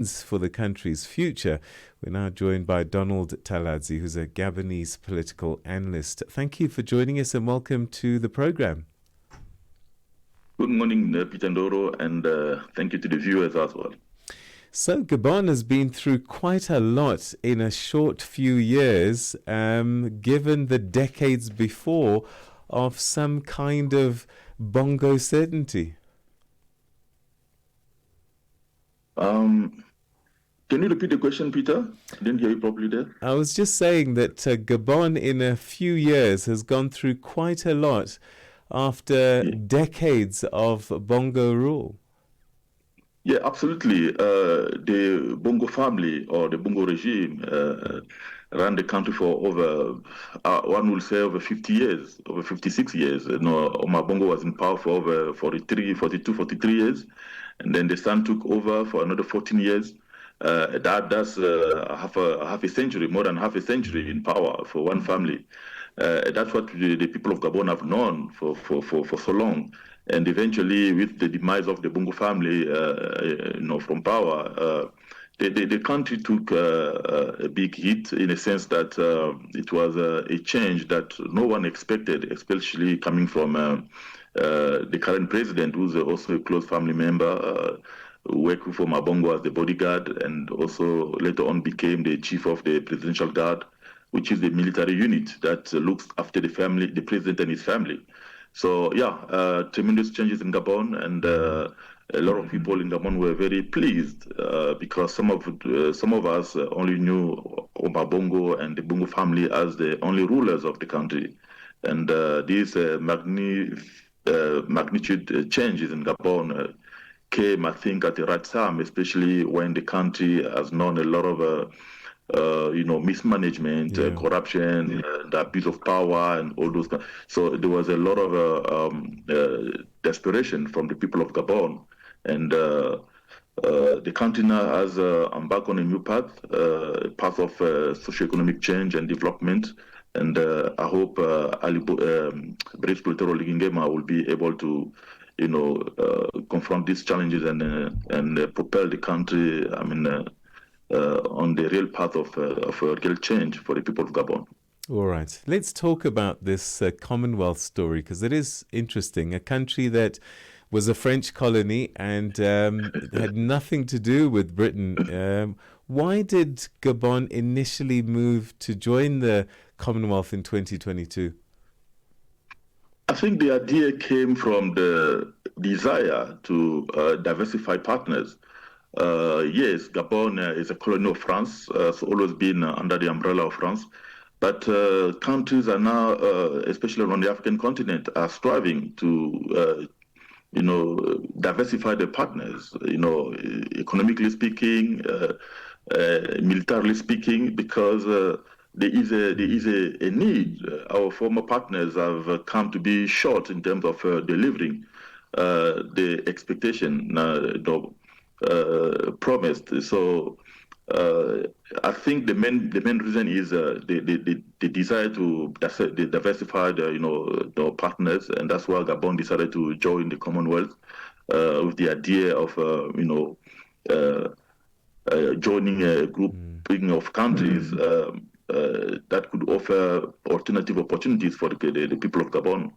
for the country's future. We're now joined by Donald Taladzi, who's a Gabonese political analyst. Thank you for joining us and welcome to the program. Good morning, Peter Ndoro, and thank you to the viewers as well. So Gabon has been through quite a lot in a short few years, given the decades before of some kind of bongo certainty. Can you repeat the question, Peter? I didn't hear you properly there. I was just saying that Gabon in a few years has gone through quite a lot after decades of bongo rule. Yeah, absolutely. The Bongo family or the Bongo regime ran the country for over, one will say over 50 years, over 56 years. Omar Bongo was in power for over 43 years. And then the son took over for another 14 years. That's half a century, more than half a century in power for one family. That's what the people of Gabon have known for so long. And eventually, with the demise of the Bongo family, from power, the country took a big hit in a sense that it was a change that no one expected, especially coming from the current president, who's also a close family member, worked for Mabongo as the bodyguard, and also later on became the chief of the presidential guard, which is the military unit that looks after the family, the president and his family. So yeah, tremendous changes in Gabon, and a lot of people in Gabon were very pleased because some of us only knew Omar Bongo and the Bongo family as the only rulers of the country, and these magnitude changes in Gabon came, I think, at the right time, especially when the country has known a lot of mismanagement, corruption, the abuse of power, and all those. So there was a lot of desperation from the people of Gabon, and the country now has embarked on a new path, path of socio-economic change and development. And I hope Brice Clotaire Oligui will be able to, confront these challenges and propel the country. On the real path of real change for the people of Gabon. All right. Let's talk about this Commonwealth story, because it is interesting. A country that was a French colony and had nothing to do with Britain. Why did Gabon initially move to join the Commonwealth in 2022? I think the idea came from the desire to diversify partners. Yes, Gabon is a colony of France. It's always been under the umbrella of France. But countries are now, especially on the African continent, are striving to, diversify their partners. Economically speaking, militarily speaking, because there is a need. Our former partners have come to be short in terms of delivering the expectation. Promised. So I think the main reason is the desire to diversify the partners, and that's why Gabon decided to join the Commonwealth with the idea of joining a grouping of countries that could offer alternative opportunities for the people of Gabon.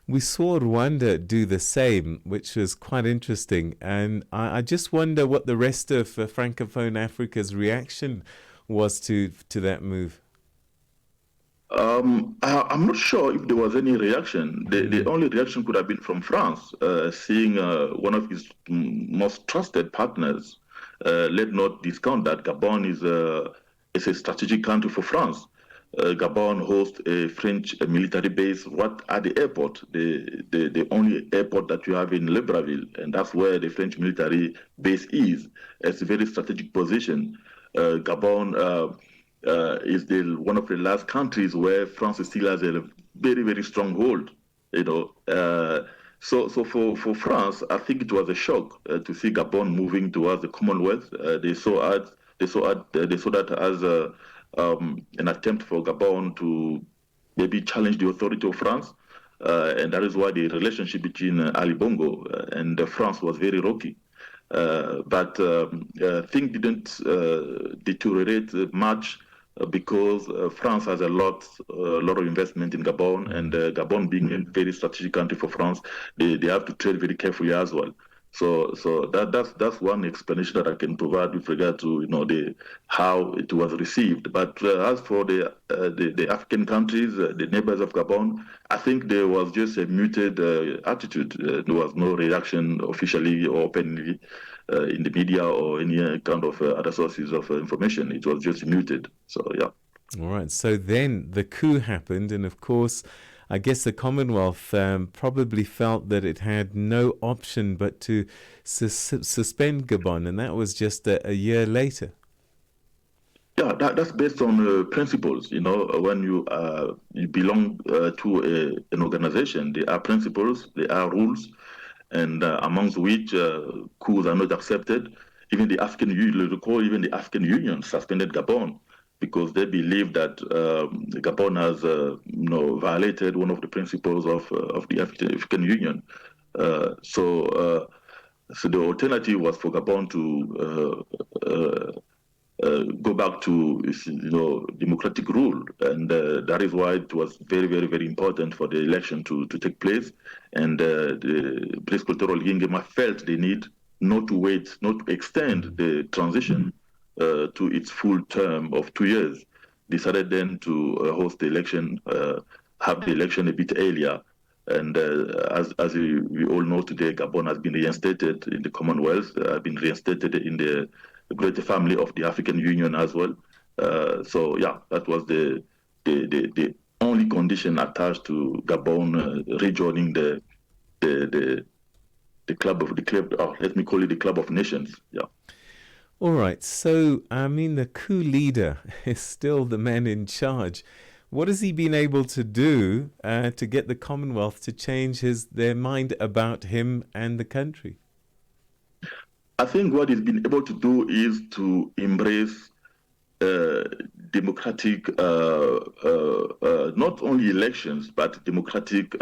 We saw Rwanda do the same, which was quite interesting. And I just wonder what the rest of Francophone Africa's reaction was to that move. I'm not sure if there was any reaction. The only reaction could have been from France, seeing one of his most trusted partners. Let not discount that Gabon is a strategic country for France. Gabon hosts a French military base right at the airport, the only airport that you have in Libreville, and that's where the French military base is. It's a very strategic position. Gabon is one of the last countries where France still has a very, very strong hold. So for France, I think it was a shock to see Gabon moving towards the Commonwealth. They saw that as an attempt for Gabon to maybe challenge the authority of France, and that is why the relationship between Ali Bongo and France was very rocky. But things didn't deteriorate much because France has a lot of investment in Gabon, and Gabon being a very strategic country for France, they have to trade very carefully as well. So that's one explanation that I can provide with regard to the how it was received. But as for the African countries, the neighbors of Gabon, I think there was just a muted attitude. There was no reaction officially or openly in the media or any kind of other sources of information. It was just muted. So yeah. All right. So then the coup happened, and of course, I guess the Commonwealth probably felt that it had no option but to suspend Gabon, and that was just a year later. Yeah, that's based on principles. When you belong to an organization, there are principles, there are rules, and amongst which coups are not accepted. Even the African Union, recall, even the African Union suspended Gabon because they believe that Gabon has, violated one of the principles of the African Union. So the alternative was for Gabon to go back to democratic rule, and that is why it was very, very, very important for the election to take place. And the Brice Clotaire Oligui felt the need not to wait, not to extend the transition to its full term of 2 years. Decided then to host the election, have the election a bit earlier. And as we all know today, Gabon has been reinstated in the Commonwealth, been reinstated in the greater family of the African Union as well. So yeah, that was the only condition attached to Gabon rejoining the club. Oh, let me call it the Club of Nations. Yeah. All right. So I mean, the coup leader is still the man in charge. What has he been able to do to get the Commonwealth to change their mind about him and the country? I think what he's been able to do is to embrace democratic, not only elections, but democratic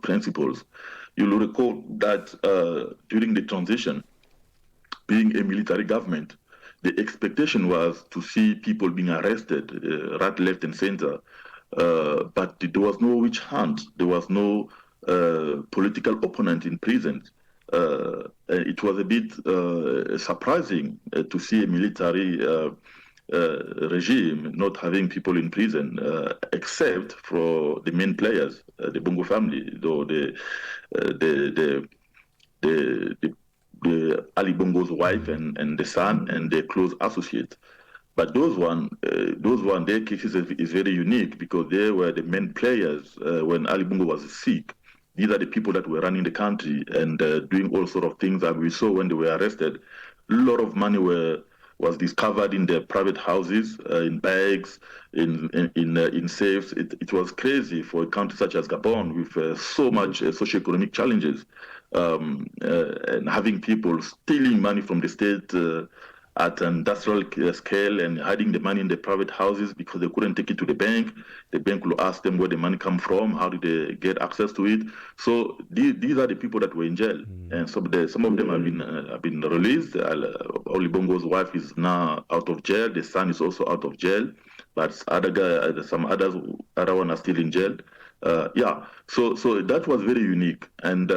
principles. You'll recall that during the transition, being a military government, the expectation was to see people being arrested right, left, and center. But there was no witch hunt. There was no political opponent in prison. It was a bit surprising to see a military regime not having people in prison, except for the main players, the Bongo family, though the Ali Bongo's wife and the son and their close associate. But their cases is very unique because they were the main players when Ali Bongo was sick. These are the people that were running the country and doing all sort of things that we saw when they were arrested. A lot of money was discovered in their private houses, in bags, in safes. It was crazy for a country such as Gabon with so much socioeconomic challenges, and having people stealing money from the state at an industrial scale and hiding the money in the private houses because they couldn't take it to the bank. The bank will ask them where the money come from, how did they get access to it. So these are the people that were in jail, and some of them have been released. Oli Bongo's wife is now out of jail. The son is also out of jail, but some other one are still in jail. Yeah, so that was very unique, and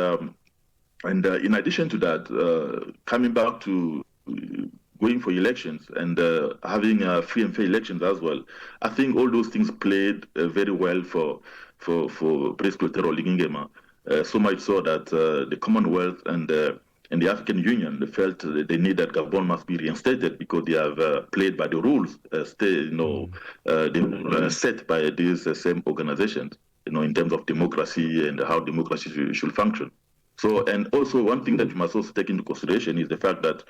in addition to that, coming back to going for elections and having free and fair elections as well. I think all those things played very well for Brice Clotaire Oligui. So much so that the Commonwealth and the African Union, they felt the need that Gabon must be reinstated because they have played by the rules, set by these same organizations, in terms of democracy and how democracy should function. So, and also one thing that you must also take into consideration is the fact that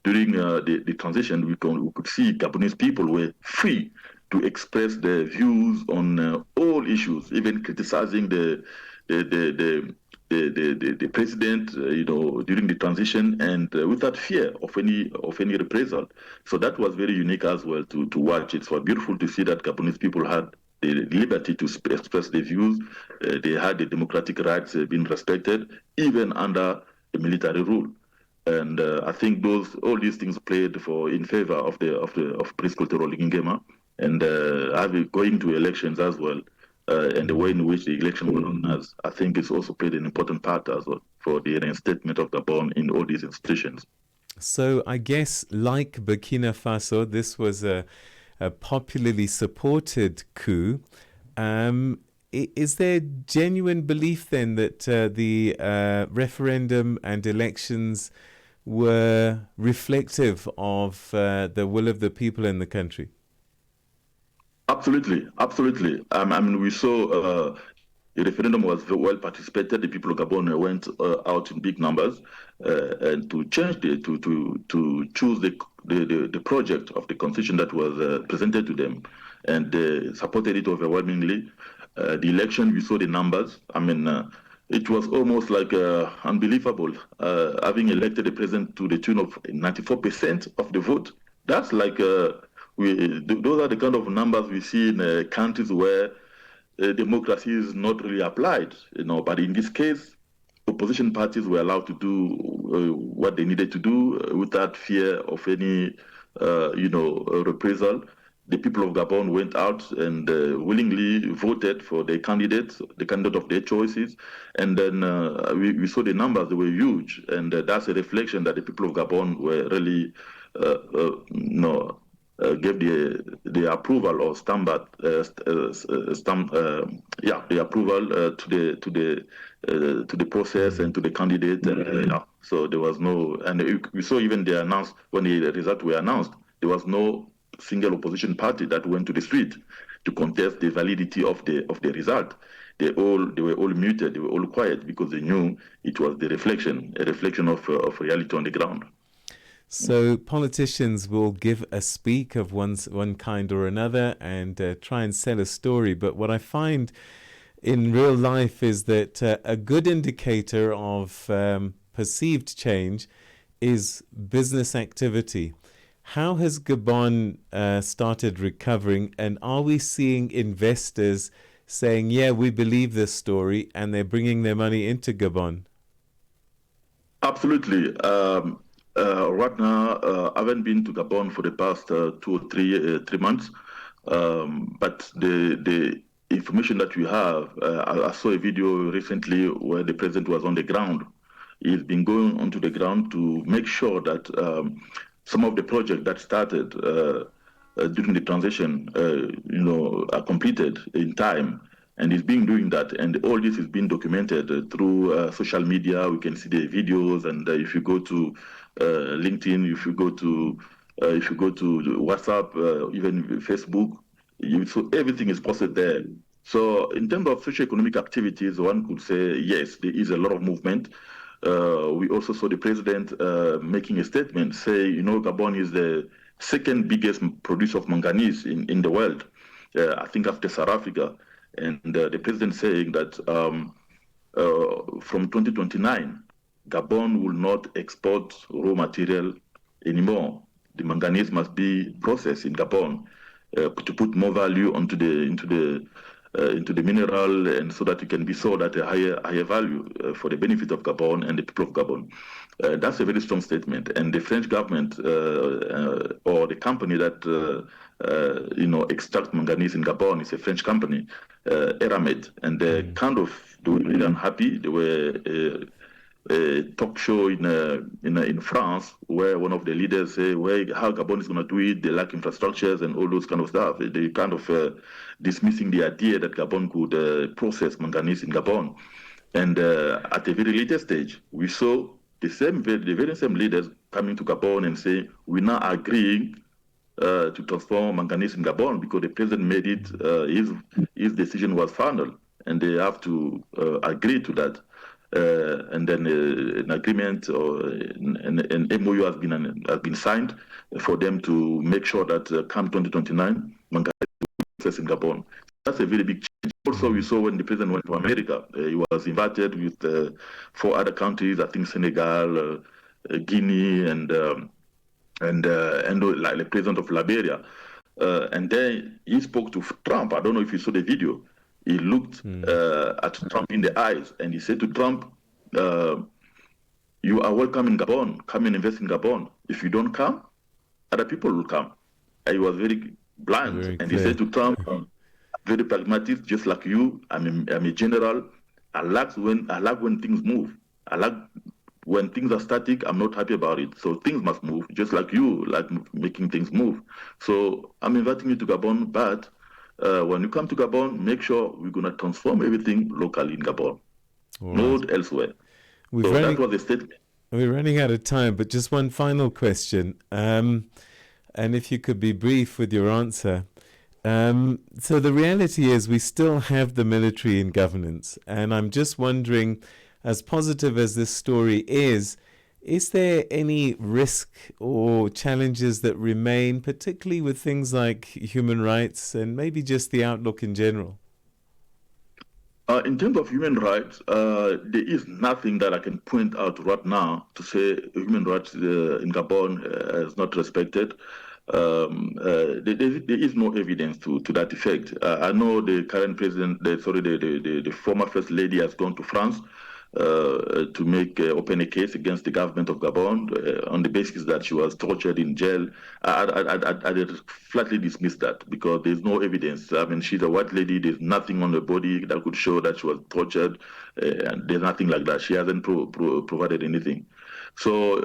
during the transition, we could see Gabonese people were free to express their views on all issues, even criticizing the president, during the transition, and without fear of any reprisal. So that was very unique as well to watch. It was beautiful to see that Gabonese people had the liberty to express their views. They had the democratic rights being respected, even under the military rule. And I think all these things played in favor of Prince Kulturo Ngema, and going to elections as well, and the way in which the election went on, as I think it's also played an important part as well for the reinstatement of Gabon in all these institutions. So I guess, like Burkina Faso, this was a popularly supported coup. Is there genuine belief then that the referendum and elections were reflective of the will of the people in the country? Absolutely, absolutely. I mean, we saw the referendum was very well participated. The people of Gabon went out in big numbers and to change to choose the project of the constitution that was presented to them, and they supported it overwhelmingly. The election, we saw the numbers. I mean, it was almost like unbelievable having elected a president to the tune of 94% of the vote. That's like those are the kind of numbers we see in countries where democracy is not really applied, But in this case, opposition parties were allowed to do what they needed to do without fear of any, reprisal. The people of Gabon went out and willingly voted for the candidate of their choices, and then we saw the numbers; they were huge, and that's a reflection that the people of Gabon were really, gave the approval or the approval to the process and to the candidate, and so there was no, and we saw even when the results were announced, there was no single opposition party that went to the street to contest the validity of the result. They were all muted, they were all quiet because they knew it was a reflection of reality on the ground. So politicians will give a speak of one kind or another and try and sell a story. But what I find in real life is that a good indicator of perceived change is business activity. How has Gabon started recovering, and are we seeing investors saying, yeah, we believe this story, and they're bringing their money into Gabon? Absolutely. Right now, I haven't been to Gabon for the past 2 or 3 months, but the information that we have, I saw a video recently where the president was on the ground. He's been going onto the ground to make sure that some of the projects that started during the transition, are completed in time. And he's been doing that, and all this is being documented through social media. We can see the videos, and if you go to LinkedIn, if you go to WhatsApp, even Facebook, so everything is posted there. So in terms of socio-economic activities, one could say yes, there is a lot of movement. We also saw the president making a statement, say, Gabon is the second biggest producer of manganese in the world, I think after South Africa. And the president saying that from 2029, Gabon will not export raw material anymore. The manganese must be processed in Gabon to put more value into the mineral, and so that it can be sold at a higher value for the benefit of Gabon and the people of Gabon. That's a very strong statement. And the French government or the company that extract manganese in Gabon is a French company, Eramet, and they were really unhappy. They were a talk show in France where one of the leaders say how Gabon is going to do it. They lack infrastructures and all those kind of stuff. They kind of dismissing the idea that Gabon could process manganese in Gabon. And at a very later stage, we saw the very same leaders coming to Gabon and say we're now agreeing to transform manganese in Gabon because the president made it his decision was final, and they have to agree to that. And then an agreement or an MOU has been signed for them to make sure that come 2029, manganese is in Gabon. That's a very big change. Also, we saw when the president went to America, he was invited with 4 other countries, I think Senegal, Guinea, and like the president of Liberia. And then he spoke to Trump. I don't know if you saw the video. He looked at Trump in the eyes, and he said to Trump, You are welcome in Gabon. Come and invest in Gabon. If you don't come, other people will come. And he was very blunt, Very and he said clear. to Trump, very pragmatic, just like you. I'm a general. I like when things move. I like when things are static. I'm not happy about it. So things must move, just like you like making things move. So I'm inviting you to Gabon, but when you come to Gabon, make sure we're gonna transform everything locally in Gabon, All right. not elsewhere. We've So that running was the statement. we're running out of time, but just one final question. And if you could be brief with your answer. So the reality is we still have the military in governance. And I'm just wondering, as positive as this story is there any risk or challenges that remain, particularly with things like human rights and maybe just the outlook in general? In terms of human rights, there is nothing that I can point out right now to say human rights in Gabon is not respected. There is no evidence to that effect. I know the current president, the former first lady has gone to France to make open a case against the government of Gabon on the basis that she was tortured in jail. I flatly dismiss that because there's no evidence. I mean, she's a white lady. There's nothing on her body that could show that she was tortured, and there's nothing like that. She hasn't provided anything. So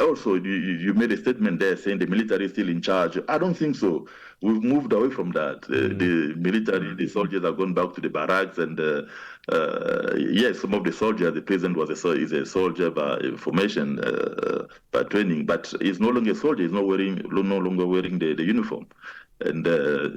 also, you made a statement there saying the military is still in charge. I don't think so. We've moved away from that. The military, the soldiers have gone back to the barracks, and yes, some of the soldiers, the president is a soldier by formation, by training, but he's no longer a soldier. He's no longer wearing the uniform. And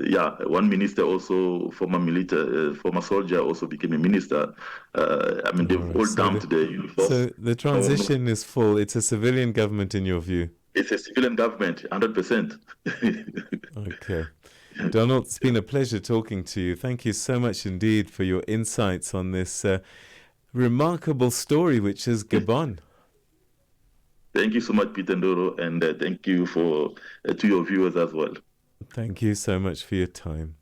yeah, one minister also, former soldier, also became a minister. I mean, All they've right. all So dumped the uniforms. the No, no, transition is full. It's a civilian government in your view. it's a civilian government, 100%. Okay. Donald, it's been a pleasure talking to you. Thank you so much indeed for your insights on this remarkable story, which is Gabon. Thank you so much, Peter Ndoro, and thank you for to your viewers as well. Thank you so much for your time.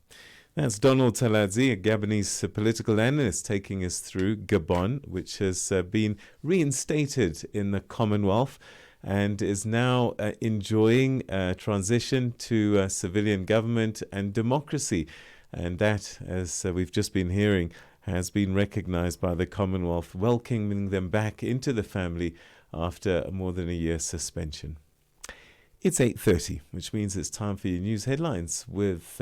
That's Donald Taladzi, a Gabonese political analyst, taking us through Gabon, which has been reinstated in the Commonwealth and is now enjoying a transition to civilian government and democracy. And that, as we've just been hearing, has been recognized by the Commonwealth, welcoming them back into the family after more than a year's suspension. It's 8:30, which means it's time for your news headlines with